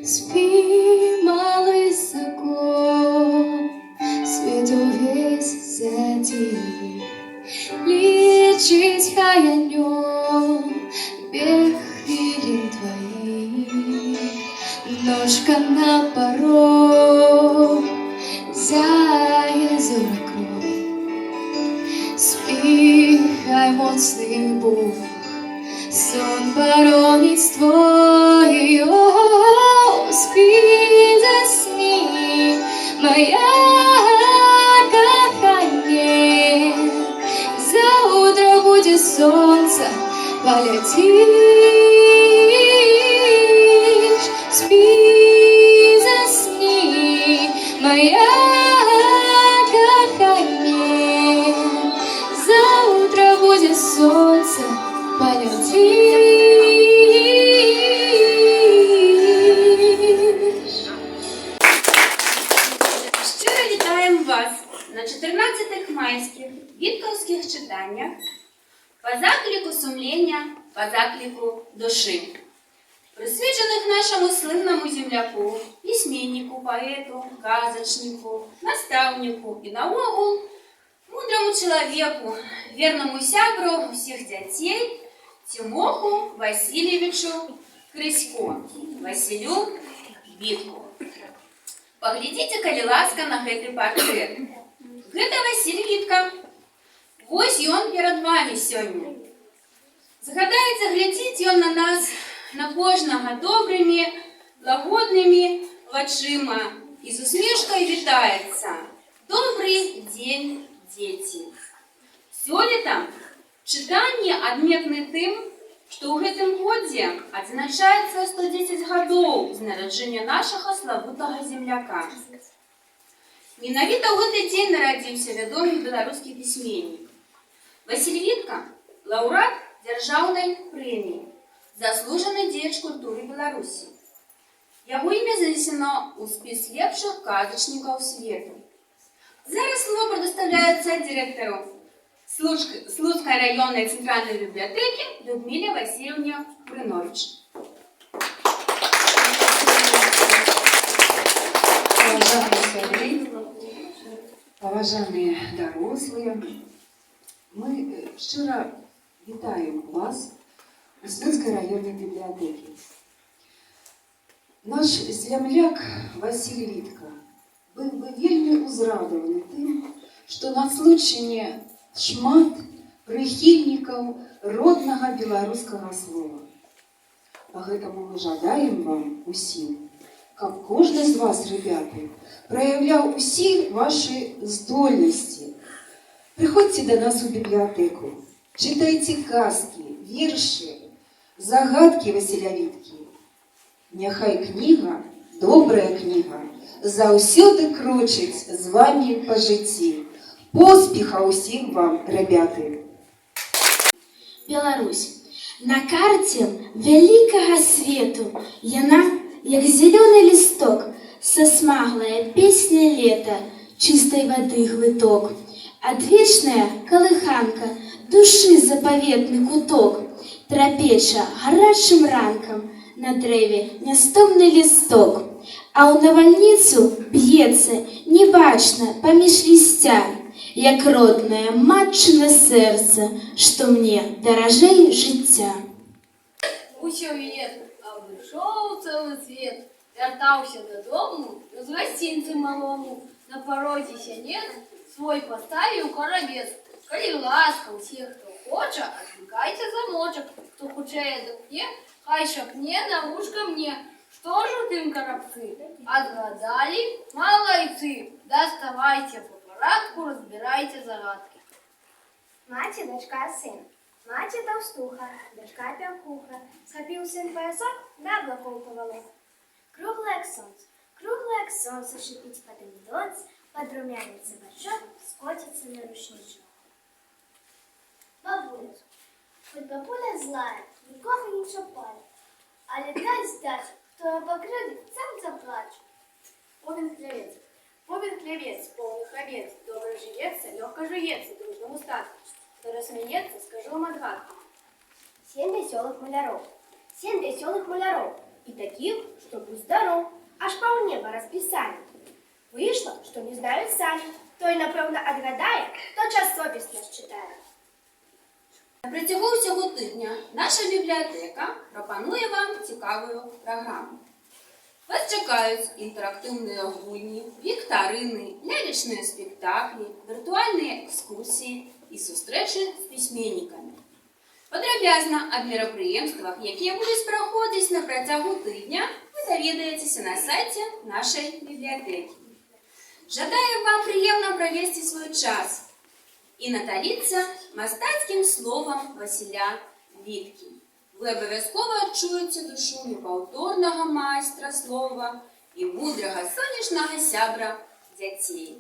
Спи, малый сокол, свет увесь затих, лечить хаянем бег хвилин твоих. Ножка на порог, заяц рукой. Спи, хай моцный Бог сон боронит твой. О, спи, засни, моя кохание. Заутро будет солнце, полетишь. Спи, засни, моя кохание. Заутро будет солнце, полетишь. Щиро вітаємо вас на 14-х майських вітковських читаннях по заклику сумління, по заклику душі, присвячених нашому славному земляку, письменнику, поету, казочнику, наставнику і наогул мудрому чоловіку, вірному сябру усіх дітей Тимоху Васильевичу Криську, Василю Вітку. Поглядите, калі ласка, на гэты портрет. Гэта Василь Вітка. Вось ён перад вами сёння. Загадаецца глядзіць ён на нас, на кожнага добрымі, лагоднымі вачыма і з усмешкай вітаецца. Добрый дзень, дзеці. Сёлета чытанне адметны тым, што ў гэтым годзе адзначаецца 110 гадоў з нараджэння нашага славутага земляка. Менавіта ў гэты дзень нарадзіўся вядомы беларускі пісьменнік. Василь Вітка – лаўрэат дзяржаўнай прэміі, заслужаны дзеяч культуры Беларусі. Яго імя занесено ў спіс лепшых казачнікаў свету. Зараз слово предоставляется директору Слуцкой районной центральной библиотеки Людмиле Васильевне Брынович. Уважаемые дорослые, мы щиро вітаем вас у Слуцкой районной библиотеке. Наш земляк Василь Вітка был бы вельмі узрадованы тым, што на Случине шмат прыхільнікаў роднага беларускага слова. Поэтому мы жадаем вам усім, каб кожны з вас, ребята, проявлял усе ваши здольности. Приходите до нас у библиотеку, читайте казки, верши, загадки Василя Віткі. Няхай книга, добрая книга, заўсёды крочыць з вами по жыцці. Поспеха усім вам, ребята! Беларусь. На карте великого свету яна, як зеленый листок, сосмаглая песня лета, чистой воды глыток, адвечная колыханка, души заповедный куток, трапеча гарачым ранком на дрэве нястомны листок, а ў навальніцу б'ецца небачна паміж лісця, як роднае матчына сэрца, што мне даражэй жыцця. Усё ветр, абышоў цэлы свет, вяртаўся дадому з гасцінцы малому, на парозе сянец свой паставіў карабец. Калі ласка ўсіх, хто хоча, адвыкайце замочак, хто хутчэй адымкне, хай шапне на вушка мне. Што ж у тым карабцы? Адгадалі? Малайцы! Даставайце по парадку, разбирайте загадки. Маці, дочка, сын. Маці толстуха, дочка пякуха. Схопил сын поясок, да облаков поволок. Круглое як солнце шипить под донц, подрумянится бочок, скотится на рушничок. Бабуля, хоть бабуля злая, никого не чапает. Але дай сдачу, кто обогребет, сам заплачет. Повен клевец, полный храбец, добро живется, легко жуется, дружному статку. Кто рассмеется, скажу вам отгадку. 7 веселых маляров. И таких, что будь здоров, аж полнеба расписали. Вышло, что не знают сами. Той, напевно, отгадає, то часопис наш читає. На протягу всього тижня наша бібліотека пропонує вам цікаву програму. Вас чекають інтерактивні гульні, вікторини, лялечні спектаклі, віртуальні екскурсії і зустрічі з письменниками. Подробязно об мероприємствах, які будуть проходити на протягу тижня, ви довідаєтеся на сайті нашої бібліотеки. Жадаю вам приємно провести свій час і наталіться мистецьким словом Василя Літки. Ви обов'язково чуєте душу неповторного майстра слова і мудрого сонячного сябра дітей.